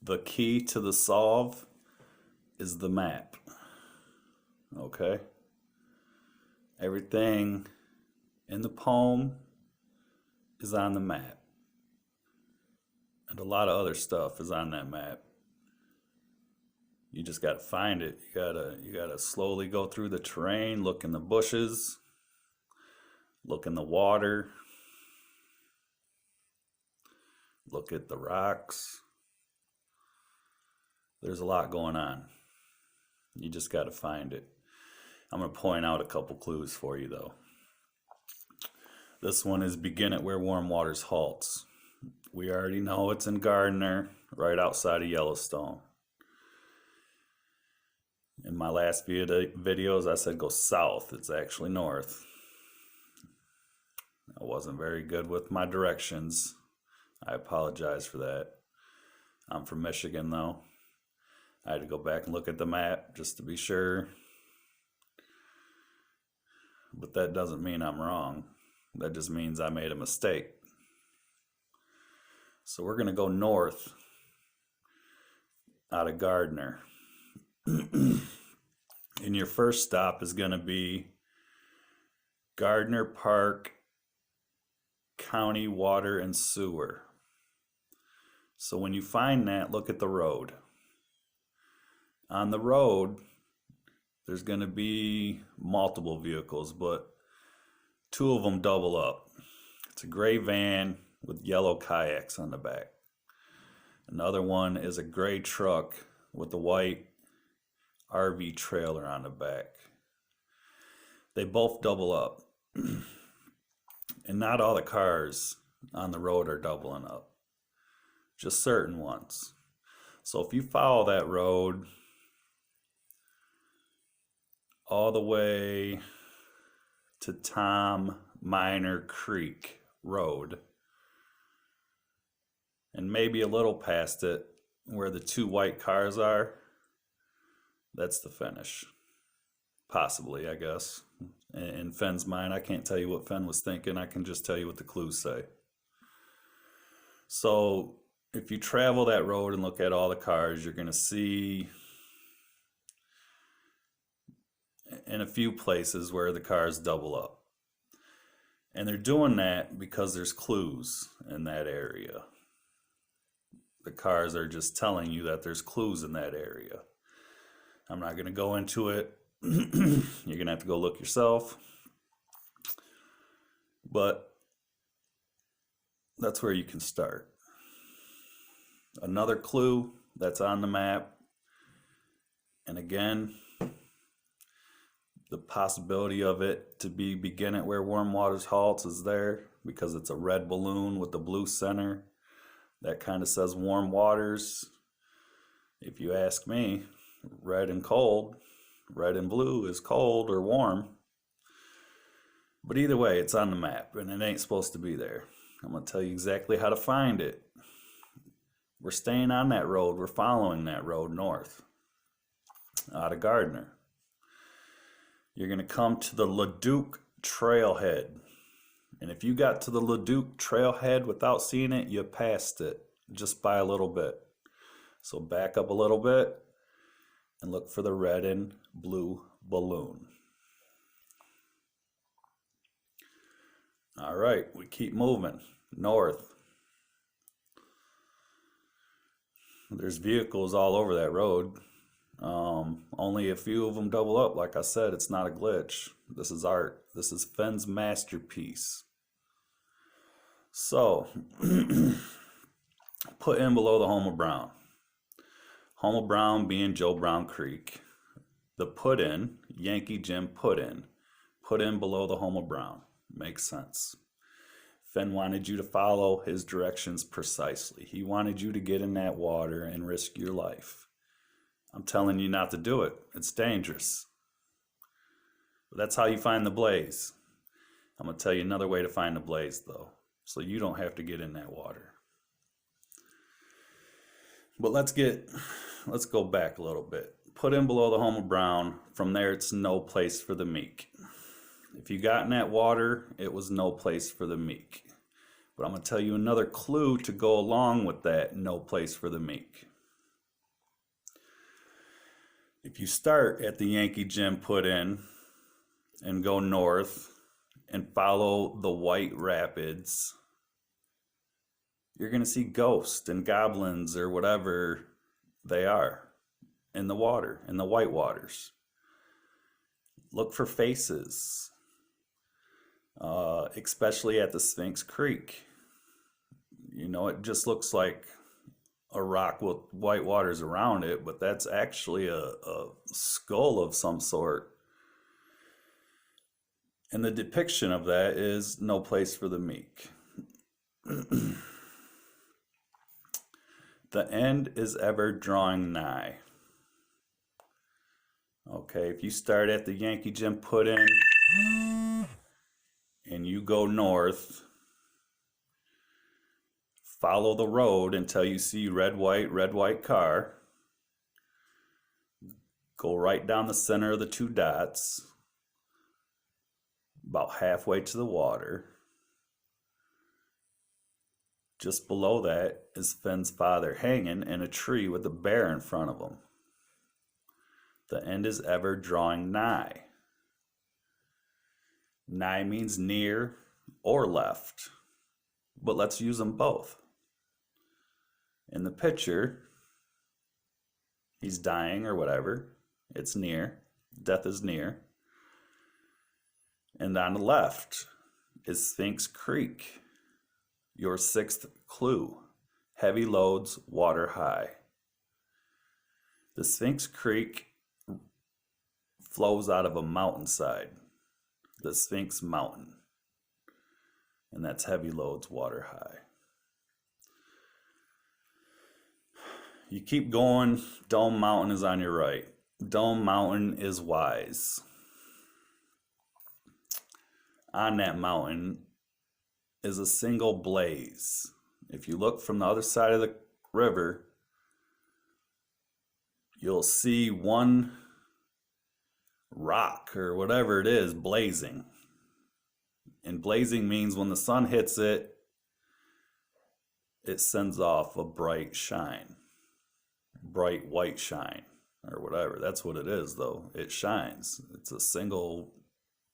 The key to the solve is the map. Okay? Everything in the poem is on the map. And a lot of other stuff is on that map. You just gotta find it. You gotta slowly go through the terrain, look in the bushes, look in the water, look at the rocks. There's a lot going on. You just gotta find it. I'm gonna point out a couple clues for you though. This one is begin at where warm waters halts. We already know it's in Gardner, right outside of Yellowstone. In my last videos, I said go south. It's actually north. I wasn't very good with my directions. I apologize for that. I'm from Michigan though. I had to go back and look at the map just to be sure. But that doesn't mean I'm wrong. That just means I made a mistake. So we're going to go north out of Gardner. And your first stop is going to be Gardner Park County Water and Sewer. So when you find that, look at the road. On the road, there's going to be multiple vehicles, but two of them double up. It's a gray van with yellow kayaks on the back. Another one is a gray truck with a white RV trailer on the back. They both double up. And not all the cars on the road are doubling up. Just certain ones. So if you follow that road all the way to Tom Minor Creek Road, and maybe a little past it where the two white cars are, that's the finish. Possibly, I guess. In Fenn's mind, I can't tell you what Fenn was thinking. I can just tell you what the clues say. So if you travel that road and look at all the cars, you're going to see in a few places where the cars double up. And they're doing that because there's clues in that area. The cars are just telling you that there's clues in that area. I'm not going to go into it. You're going to have to go look yourself. But that's where you can start. Another clue that's on the map. And again, the possibility of it to be begin at where warm waters halts is there because it's a red balloon with the blue center. That kind of says warm waters. If you ask me, red and cold, red and blue is cold or warm. But either way, it's on the map and it ain't supposed to be there. I'm going to tell you exactly how to find it. We're staying on that road. We're following that road north out of Gardner. You're going to come to the Leduc Trailhead. And if you got to the Leduc Trailhead without seeing it, you passed it just by a little bit. So back up a little bit and look for the red and blue balloon. All right, we keep moving north. There's vehicles all over that road. Only a few of them double up. Like I said, it's not a glitch. This is art. This is Fenn's masterpiece. So, put in below the home of Brown. Home of Brown being Joe Brown Creek. The put in, Yankee Jim put in below the home of Brown. Makes sense. Fenn wanted you to follow his directions precisely. He wanted you to get in that water and risk your life. I'm telling you not to do it. It's dangerous. But that's how you find the blaze. I'm going to tell you another way to find the blaze, though, so you don't have to get in that water. But let's go back a little bit. Put in below the home of Brown. From there, it's no place for the meek. If you got in that water, it was no place for the meek. But I'm going to tell you another clue to go along with that no place for the meek. If you start at the Yankee Gym put in and go north and follow the White Rapids, you're going to see ghosts and goblins or whatever they are in the water, in the white waters. Look for faces, especially at the Sphinx Creek. You know, it just looks like a rock with white waters around it, but that's actually a skull of some sort. And the depiction of that is no place for the meek. The end is ever drawing nigh. Okay, if you start at the Yankee Gym put in and you go north, follow the road until you see red, white car. Go right down the center of the two dots, about halfway to the water. Just below that is Fenn's father hanging in a tree with a bear in front of him. The end is ever drawing nigh. Nigh means near or left, but let's use them both. In the picture, he's dying or whatever. It's near. Death is near. And on the left is Sphinx Creek. Your sixth clue. Heavy loads, water high. The Sphinx Creek flows out of a mountainside. The Sphinx Mountain. And that's heavy loads, water high. You keep going, Dome Mountain is on your right. Dome Mountain is wise. On that mountain is a single blaze. If you look from the other side of the river, you'll see one rock or whatever it is blazing. And blazing means when the sun hits it, it sends off a bright shine. Bright white shine or whatever. That's what it is though. It shines. It's a single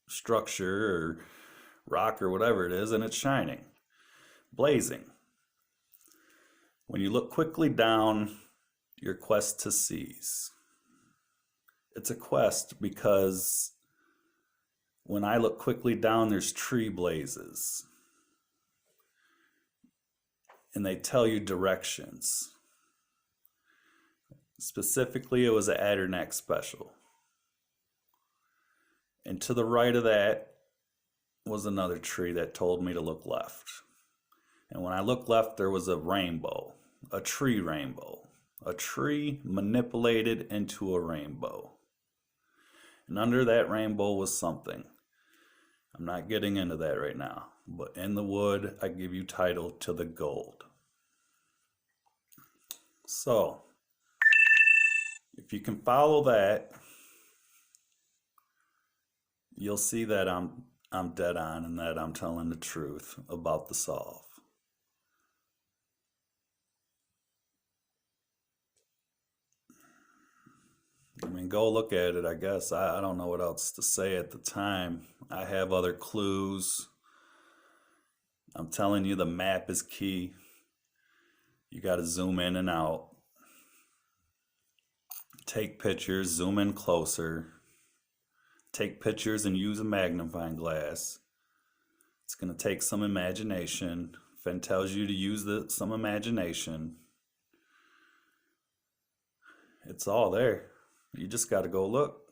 structure or rock or whatever it is, and it's shining. Blazing. When you look quickly down your quest to seize. It's a quest because when I look quickly down, there's tree blazes. And they tell you directions. Specifically, it was an Adderneck special. And to the right of that was another tree that told me to look left. And when I looked left, there was a rainbow, a tree rainbow, a tree manipulated into a rainbow. And under that rainbow was something. I'm not getting into that right now, but in the wood, I give you title to the gold. So, if you can follow that, you'll see that I'm dead on and that I'm telling the truth about the solve. I mean, go look at it, I guess. I don't know what else to say at the time. I have other clues. I'm telling you, the map is key. You got to zoom in and out. Take pictures, zoom in closer. Take pictures and use a magnifying glass. It's going to take some imagination. Fenn tells you to use some imagination. It's all there. You just got to go look.